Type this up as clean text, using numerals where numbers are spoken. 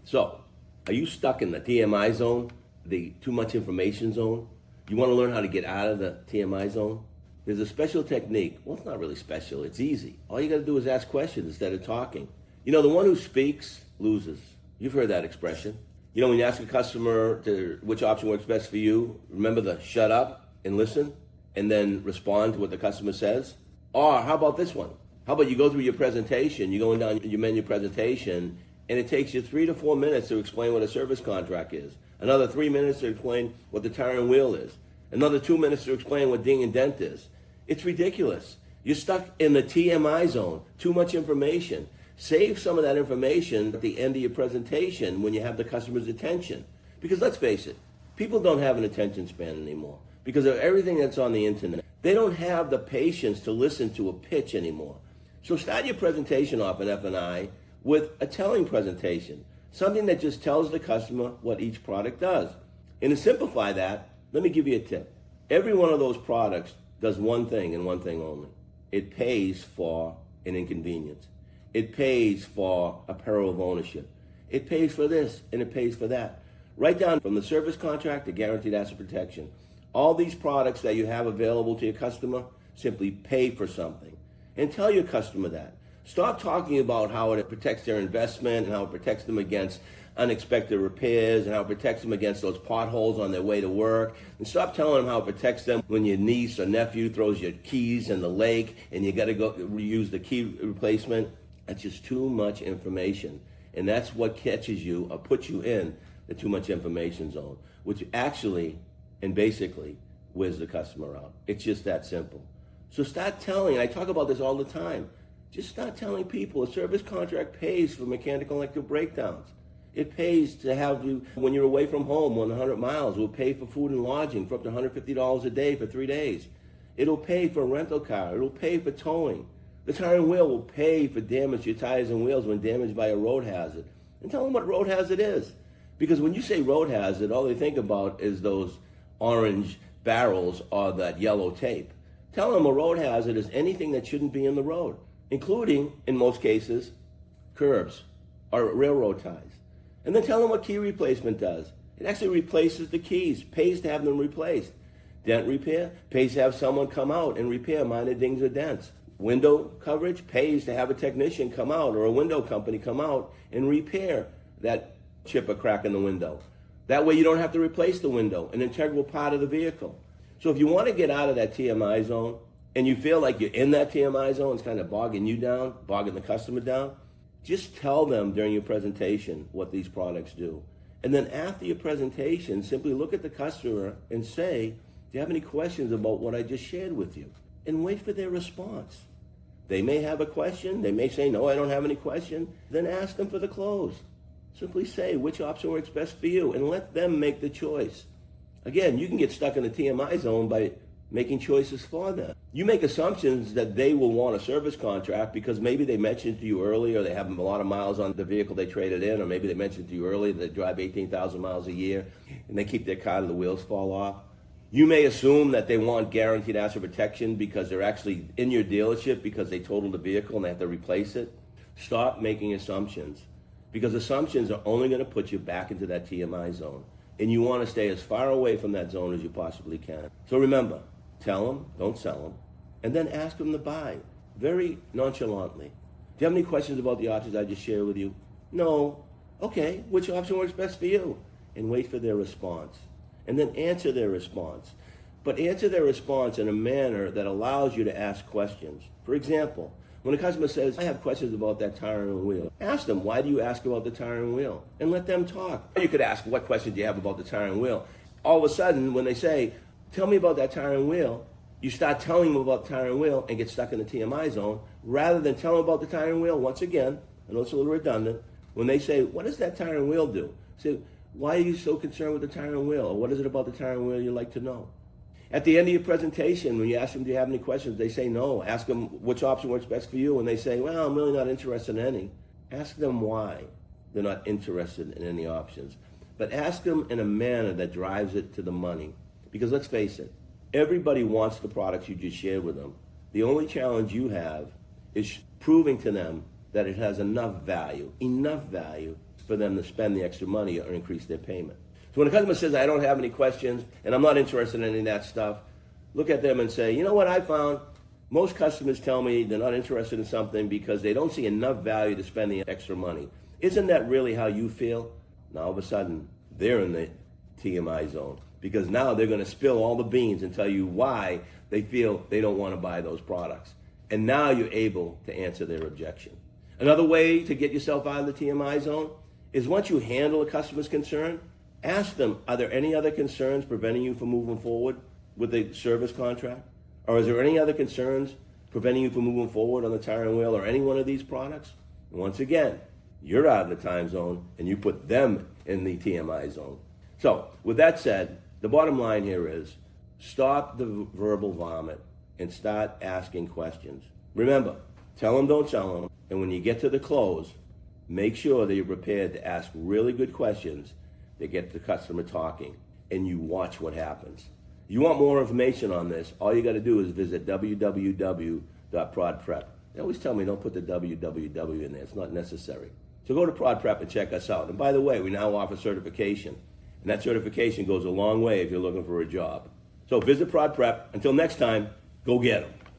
So, are you stuck in the TMI zone, the too much information zone? You want to learn how to get out of the TMI zone? There's a special technique. Well, it's not really special. It's easy. All you got to do is ask questions instead of talking. You know, the one who speaks loses. You've heard that expression. You know, when you ask a customer which option works best for you, remember the shut up and listen and then respond to what the customer says? Or how about this one? How about you go through your presentation, you're going down your menu presentation, and it takes you 3 to 4 minutes to explain what a service contract is. Another 3 minutes to explain what the tire and wheel is. Another 2 minutes to explain what ding and dent is. It's ridiculous. You're stuck in the TMI zone. Too much information. Save some of that information at the end of your presentation when you have the customer's attention. Because let's face it, people don't have an attention span anymore because of everything that's on the internet. They don't have the patience to listen to a pitch anymore. So start your presentation off in F&I with a telling presentation, something that just tells the customer what each product does. And to simplify that, let me give you a tip. Every one of those products does one thing and one thing only. It pays for an inconvenience. It pays for a peril of ownership. It pays for this and it pays for that. Right down from the service contract to guaranteed asset protection. All these products that you have available to your customer simply pay for something. And tell your customer that. Stop talking about how it protects their investment and how it protects them against unexpected repairs and how it protects them against those potholes on their way to work. And stop telling them how it protects them when your niece or nephew throws your keys in the lake and you got to go reuse the key replacement. That's just too much information. And that's what catches you or puts you in the too much information zone, which actually and basically wears the customer out. It's just that simple. So start telling, and I talk about this all the time, just start telling people a service contract pays for mechanical and electrical breakdowns. It pays to have you, when you're away from home 100 miles, it will pay for food and lodging for up to $150 a day for 3 days. It'll pay for a rental car. It'll pay for towing. The tire and wheel will pay for damage to your tires and wheels when damaged by a road hazard. And tell them what road hazard is. Because when you say road hazard, all they think about is those orange barrels or that yellow tape. Tell them a road hazard is anything that shouldn't be in the road, including, in most cases, curbs or railroad ties. And then tell them what key replacement does. It actually replaces the keys, pays to have them replaced. Dent repair, pays to have someone come out and repair minor dings or dents. Window coverage, pays to have a technician come out or a window company come out and repair that chip or crack in the window. That way you don't have to replace the window, an integral part of the vehicle. So if you want to get out of that TMI zone and you feel like you're in that TMI zone, it's kind of bogging you down, bogging the customer down, just tell them during your presentation what these products do. And then after your presentation, simply look at the customer and say, do you have any questions about what I just shared with you? And wait for their response. They may have a question. They may say, no, I don't have any question. Then ask them for the close. Simply say which option works best for you and let them make the choice. Again, you can get stuck in the TMI zone by making choices for them. You make assumptions that they will want a service contract because maybe they mentioned to you earlier they have a lot of miles on the vehicle they traded in, or maybe they mentioned to you earlier they drive 18,000 miles a year and they keep their car till the wheels fall off. You may assume that they want guaranteed asset protection because they're actually in your dealership because they totaled the vehicle and they have to replace it. Stop making assumptions because assumptions are only going to put you back into that TMI zone. And you want to stay as far away from that zone as you possibly can. So remember, tell them, don't sell them, and then ask them to buy very nonchalantly. Do you have any questions about the options I just shared with you? No. Okay, which option works best for you? And wait for their response. And then answer their response. But answer their response in a manner that allows you to ask questions. For example, when a customer says, I have questions about that tire and wheel, ask them, why do you ask about the tire and wheel? And let them talk. You could ask, what questions do you have about the tire and wheel? All of a sudden, when they say, tell me about that tire and wheel, you start telling them about the tire and wheel and get stuck in the TMI zone, rather than tell them about the tire and wheel. Once again, I know it's a little redundant, when they say, what does that tire and wheel do? Say, why are you so concerned with the tire and wheel? Or what is it about the tire and wheel you'd like to know? At the end of your presentation, when you ask them, do you have any questions? They say no. Ask them which option works best for you. And they say, well, I'm really not interested in any. Ask them why they're not interested in any options. But ask them in a manner that drives it to the money. Because let's face it, everybody wants the products you just shared with them. The only challenge you have is proving to them that it has enough value for them to spend the extra money or increase their payment. So when a customer says, I don't have any questions and I'm not interested in any of that stuff, look at them and say, you know what I found? Most customers tell me they're not interested in something because they don't see enough value to spend the extra money. Isn't that really how you feel? Now all of a sudden, they're in the TMI zone because now they're going to spill all the beans and tell you why they feel they don't want to buy those products. And now you're able to answer their objection. Another way to get yourself out of the TMI zone is once you handle a customer's concern, ask them, are there any other concerns preventing you from moving forward with the service contract? Or is there any other concerns preventing you from moving forward on the tire and wheel or any one of these products? And once again, you're out of the time zone and you put them in the TMI zone. So with that said, the bottom line here is stop the verbal vomit and start asking questions. Remember, tell them, don't tell them. And when you get to the close, make sure that you're prepared to ask really good questions that get the customer talking, and you watch what happens. You want more information on this, all you got to do is visit www.prodprep. They always tell me don't put the www in there. It's not necessary. So go to ProdPrep and check us out. And by the way, we now offer certification. And that certification goes a long way if you're looking for a job. So visit ProdPrep. Until next time, go get them.